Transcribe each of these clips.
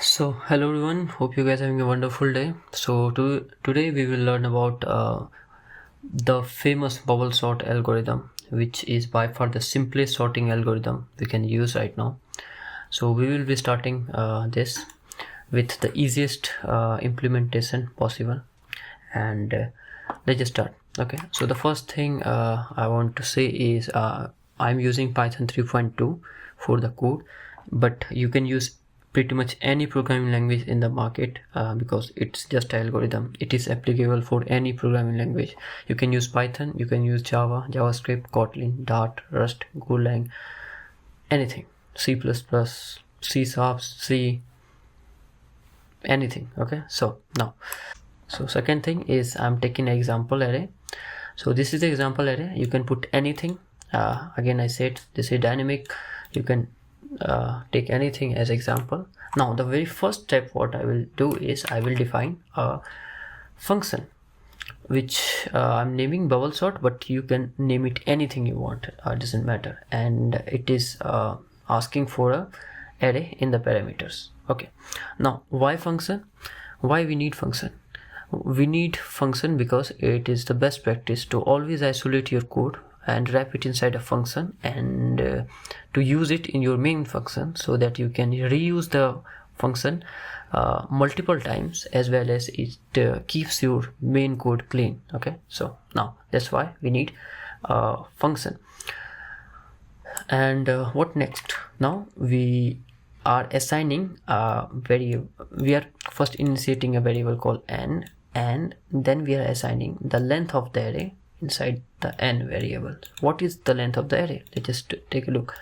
So hello everyone, hope you guys are having a wonderful day. So today we will learn about the famous bubble sort algorithm, which is by far the simplest sorting algorithm we can use right now. So we will be starting this with the easiest implementation possible, and let's just start. Okay, so the first thing I want to say is I'm using Python 3.2 for the code, but you can use pretty much any programming language in the market because it's just an algorithm. It is applicable for any programming language. You can use Python, you can use Java, JavaScript, Kotlin, Dart, Rust, Golang, anything, C++, C Sharp, C, anything. Okay, so now, so second thing is I'm taking an example array. So this is the example array. You can put anything. Again, I said this is dynamic. You can take anything as example. Now the very first step what I will do is I will define a function which I'm naming bubble sort, but you can name it anything you want, doesn't matter, and it is asking for a array in the parameters. Okay, now why function? Why we need function? We need function because it is the best practice to always isolate your code and wrap it inside a function, and to use it in your main function so that you can reuse the function multiple times, as well as it keeps your main code clean. Okay, so now that's why we need a function. And what next? Now we are assigning a variable. We are first initiating a variable called n, and then we are assigning the length of the array inside the n variable. What is the length of the array? Let's just take a look.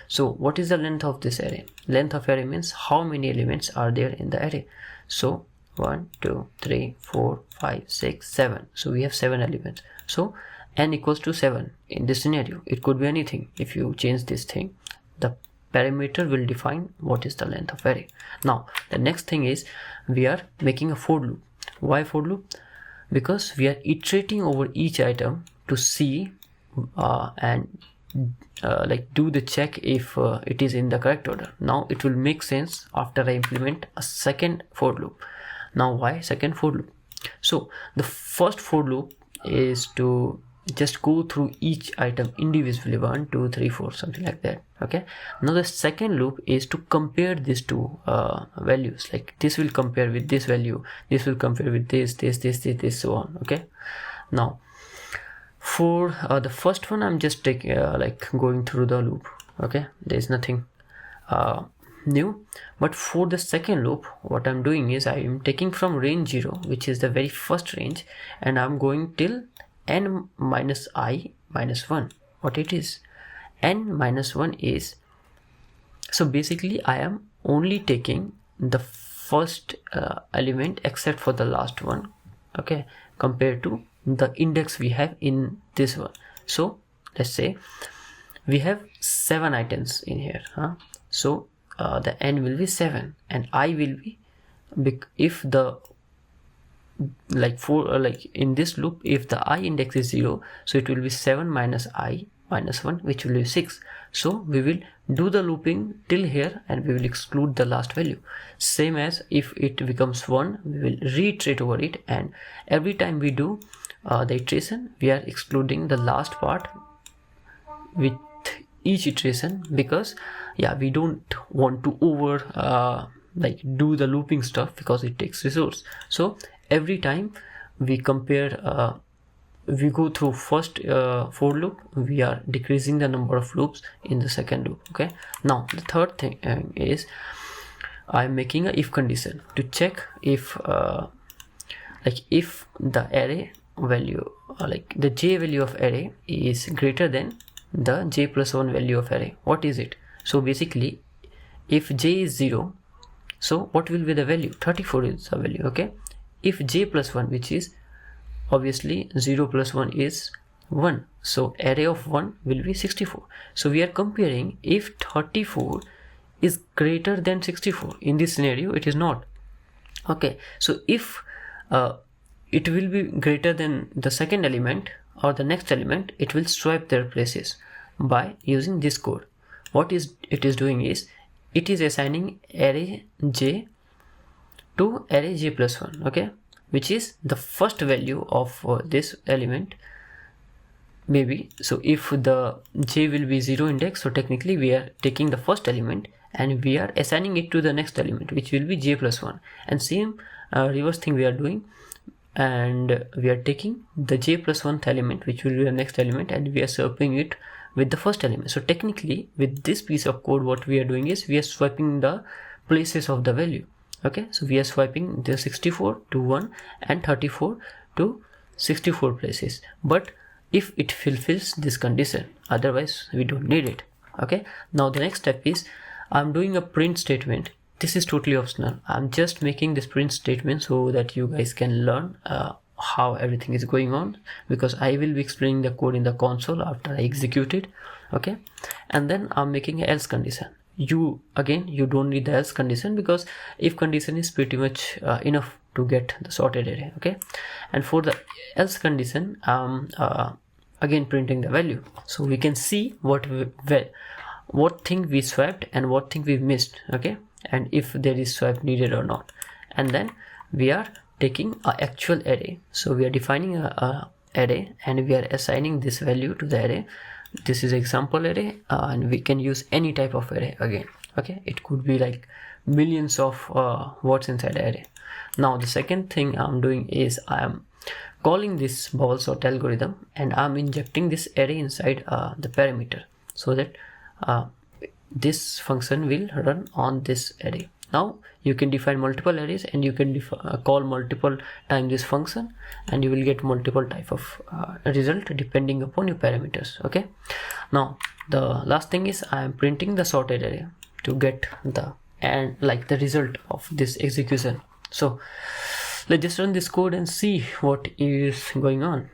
So what is the length of this array? Length of array means how many elements are there in the array. So 1 2 3 4 5 6 7. So we have 7 elements. So n equals to 7 in this scenario. It could be anything. If you change this thing, the parameter will define what is the length of array. Now the next thing is we are making a for loop. Why for loop? Because we are iterating over each item to see and like do the check if it is in the correct order. Now it will make sense after I implement a second for loop. Now why second for loop? So the first for loop is to just go through each item individually, 1 2 3 4, something like that. Okay, now the second loop is to compare these two values, like this will compare with this value, this will compare with this, so on. Okay, now for the first one I'm just taking like going through the loop. Okay, there's nothing new. But for the second loop, what I'm doing is I am taking from range 0, which is the very first range, and I'm going till n minus I minus 1. What it is? N minus 1 is, so basically I am only taking the first element except for the last one, okay, compared to the index we have in this one. So let's say we have 7 items in here, so the n will be 7 and I will be, if the like for like in this loop, if the I index is 0, so it will be 7 minus I minus 1, which will be 6. So we will do the looping till here and we will exclude the last value. Same as if it becomes 1, we will reiterate over it, and every time we do the iteration, we are excluding the last part with each iteration, because yeah, we don't want to over like do the looping stuff because it takes resource. So every time we compare, we go through first for loop, we are decreasing the number of loops in the second loop. Okay, now the third thing is I'm making a if condition to check if like if the array value, like the j value of array is greater than the j plus 1 value of array. What is it? So basically if j is 0, so what will be the value? 34 is the value. Okay, if j plus 1, which is obviously 0 plus 1 is 1, so array of 1 will be 64. So we are comparing if 34 is greater than 64. In this scenario it is not. Okay, so if it will be greater than the second element or the next element, it will swap their places by using this code. What is it is doing is it is assigning array j to array j plus 1, okay, which is the first value of this element maybe. So if the j will be 0 index, so technically we are taking the first element and we are assigning it to the next element, which will be j plus 1, and same reverse thing we are doing, and we are taking the j plus 1th element, which will be the next element, and we are swapping it with the first element. So technically with this piece of code, what we are doing is we are swapping the places of the value, okay. So we are swiping the 64 to 1 and 34 to 64 places, but if it fulfills this condition, otherwise we don't need it, okay. Now the next step is I'm doing a print statement. This is totally optional. I'm just making this print statement so that you guys can learn how everything is going on, because I will be explaining the code in the console after I execute it, okay. And then I'm making an else condition. You don't need the else condition, because if condition is pretty much enough to get the sorted array, okay. And for the else condition, again printing the value, so we can see what thing we swapped and what thing we missed, okay, and if there is swap needed or not. And then we are taking an actual array, so we are defining a array and we are assigning this value to the array. This is example array, and we can use any type of array again, okay. It could be like millions of words inside the array. Now the second thing I'm doing is I am calling this bubble sort algorithm, and I'm injecting this array inside the parameter, so that this function will run on this array. Now you can define multiple arrays and you can call multiple times this function, and you will get multiple type of result depending upon your parameters, okay. Now the last thing is I am printing the sorted array to get the the result of this execution. So let's just run this code and see what is going on.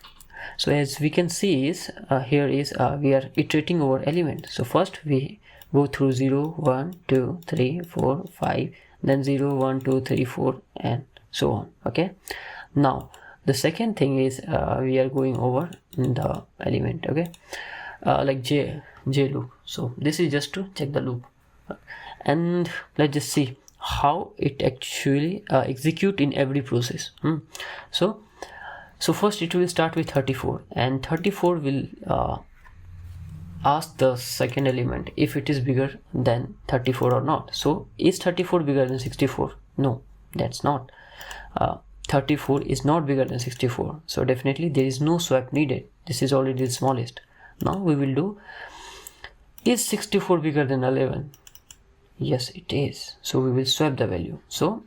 So as we can see is here is we are iterating over element. So first we go through 0 1 2 3 4 5, then 0 1 2 3 4 and so on, okay. Now the second thing is we are going over the element, okay, like j loop. So this is just to check the loop, and let's just see how it actually execute in every process. So first it will start with 34, and 34 will ask the second element if it is bigger than 34 or not. So is 34 bigger than 64? No, that's not. 34 is not bigger than 64, so definitely there is no swap needed. This is already the smallest. Now we will do, is 64 bigger than 11? Yes, it is. So we will swap the value. So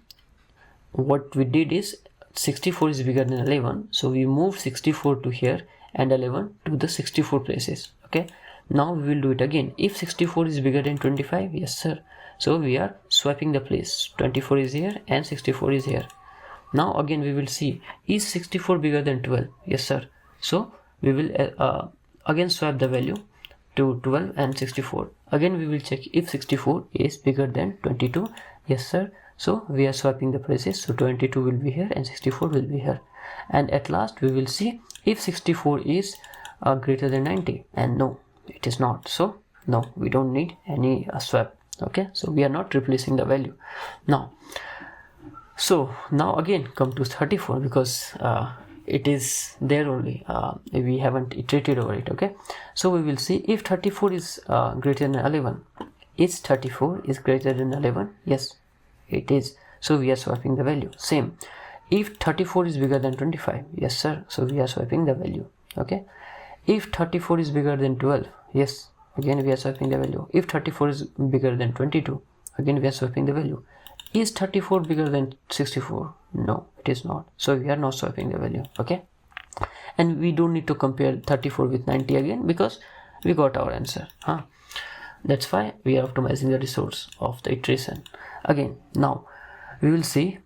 what we did is 64 is bigger than 11, so we move 64 to here and 11 to the 64 places, okay. Now we will do it again. If 64 is bigger than 25, yes sir, so we are swapping the place. 24 is here and 64 is here. Now again we will see, is 64 bigger than 12? Yes sir, so we will again swap the value to 12 and 64. Again we will check if 64 is bigger than 22. Yes sir, so we are swapping the places, so 22 will be here and 64 will be here. And at last we will see if 64 is greater than 90, and no, it is not. So no, we don't need any swap, okay. So we are not replacing the value now. So now again come to 34, because it is there only, we haven't iterated over it, okay. So we will see if 34 is greater than 11. Is 34 is greater than 11? Yes, it is. So we are swapping the value. Same, if 34 is bigger than 25, yes sir, so we are swapping the value, okay. If 34 is bigger than 12, yes, again we are swapping the value. If 34 is bigger than 22, again we are swapping the value. Is 34 bigger than 64? No, it is not, so we are not swapping the value, okay. And we don't need to compare 34 with 90 again, because we got our answer, that's why we are optimizing the resource of the iteration again. Now we will see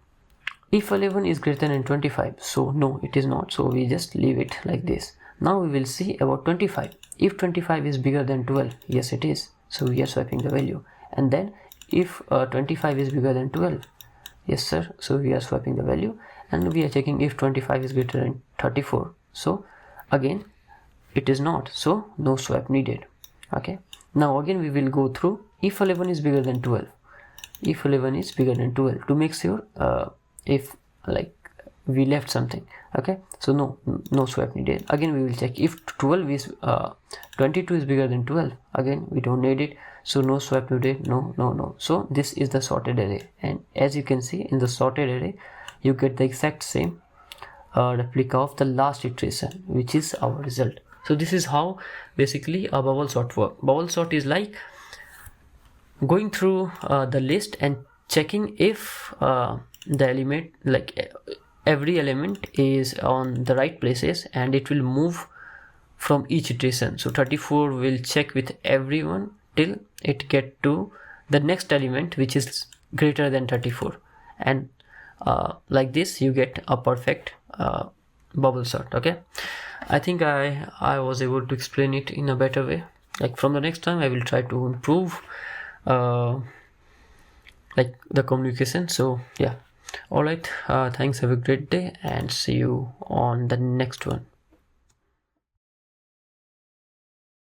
if 11 is greater than 25, so no, it is not, so we just leave it like this. Now we will see about 25. If 25 is bigger than 12, yes it is, so we are swapping the value. And then if 25 is bigger than 12, yes sir, so we are swapping the value. And we are checking if 25 is greater than 34, so again it is not, so no swap needed, okay. Now again we will go through, if 11 is bigger than 12, if 11 is bigger than 12, to make sure if like we left something. Okay, so no swap needed. Again we will check if 12 is 22 is bigger than 12. Again we don't need it, so no swap needed. No. So this is the sorted array, and as you can see in the sorted array you get the exact same replica of the last iteration, which is our result. So this is how basically a bubble sort works. Bubble sort is like going through the list and checking if the element, like every element is on the right places, and it will move from each iteration. So 34 will check with everyone till it get to the next element which is greater than 34, and like this you get a perfect bubble sort. Okay, I think I was able to explain it in a better way. Like from the next time I will try to improve like the communication. So yeah, all right, thanks, have a great day, and see you on the next one.